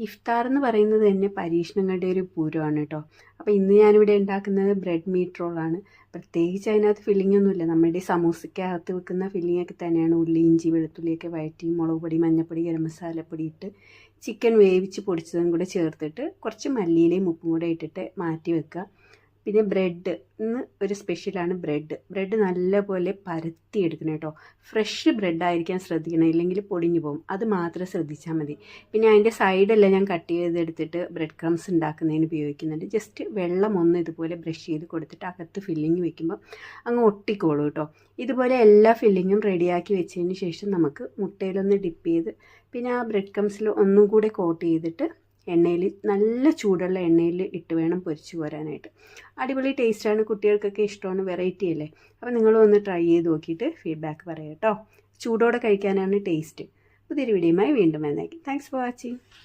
ഇഫ്താർ എന്ന് പറയുന്നത് തന്നെ പരീക്ഷണങ്ങളുടെ ഒരു പൂരമാണ് കേട്ടോ. അപ്പോൾ ഇന്ന് ഞാനിവിടെ ഉണ്ടാക്കുന്നത് ബ്രെഡ് മീറ്റ് റോളാണ്. പ്രത്യേകിച്ച് അതിനകത്ത് ഫില്ലിംഗ് ഒന്നുമില്ല. നമ്മുടെ സമൂസയ്ക്കകത്ത് വെക്കുന്ന ഫില്ലിംഗ് ഒക്കെ തന്നെയാണ്. ഉള്ളി, ഇഞ്ചി, വെളുത്തുള്ളിയൊക്കെ വഴറ്റി മുളക് പൊടി, മഞ്ഞൾപ്പൊടി, ഗരം മസാലപ്പൊടി ഇട്ട് ചിക്കൻ വേവിച്ച് പൊടിച്ചതും കൂടെ ചേർത്തിട്ട് കുറച്ച് മല്ലിയിലയും ഉപ്പും കൂടെ ഇട്ടിട്ട് മാറ്റി വെക്കുക. പിന്നെ ബ്രെഡ്, ഇന്ന് ഒരു സ്പെഷ്യലാണ് ബ്രെഡ് നല്ലപോലെ പരത്തിയെടുക്കണം കേട്ടോ. ഫ്രഷ് ബ്രെഡ് ആയിരിക്കാൻ ശ്രദ്ധിക്കണം, ഇല്ലെങ്കിൽ പൊടിഞ്ഞു പോകും. അത് മാത്രം ശ്രദ്ധിച്ചാൽ മതി. പിന്നെ അതിൻ്റെ സൈഡെല്ലാം ഞാൻ കട്ട് ചെയ്തെടുത്തിട്ട് ബ്രെഡ് ക്രംസ് ഉണ്ടാക്കുന്നതിന് ഉപയോഗിക്കുന്നുണ്ട്. ജസ്റ്റ് വെള്ളം ഒന്ന് ഇതുപോലെ ബ്രഷ് ചെയ്ത് കൊടുത്തിട്ട് അകത്ത് ഫില്ലിങ് വെക്കുമ്പോൾ അങ്ങ് ഒട്ടിക്കോളൂ കേട്ടോ. ഇതുപോലെ എല്ലാ ഫില്ലിങ്ങും റെഡിയാക്കി വെച്ചതിന് ശേഷം നമുക്ക് മുട്ടയിലൊന്ന് ഡിപ്പ് ചെയ്ത് പിന്നെ ആ ബ്രെഡ് ക്രംസിൽ ഒന്നും കൂടെ കോട്ട് ചെയ്തിട്ട് എണ്ണയിൽ, നല്ല ചൂടുള്ള എണ്ണയിൽ ഇട്ട് വേണം പൊരിച്ചു പോരാനായിട്ട്. അടിപൊളി ടേസ്റ്റാണ്, കുട്ടികൾക്കൊക്കെ ഇഷ്ടമാണ്, വെറൈറ്റി അല്ലേ. അപ്പോൾ നിങ്ങളും ഒന്ന് ട്രൈ ചെയ്ത് നോക്കിയിട്ട് ഫീഡ്ബാക്ക് പറയാം കേട്ടോ. ചൂടോടെ കഴിക്കാനാണ് ടേസ്റ്റ്. പുതിയൊരു വീഡിയോയുമായി വീണ്ടും വന്നേക്കും. Thanks for watching.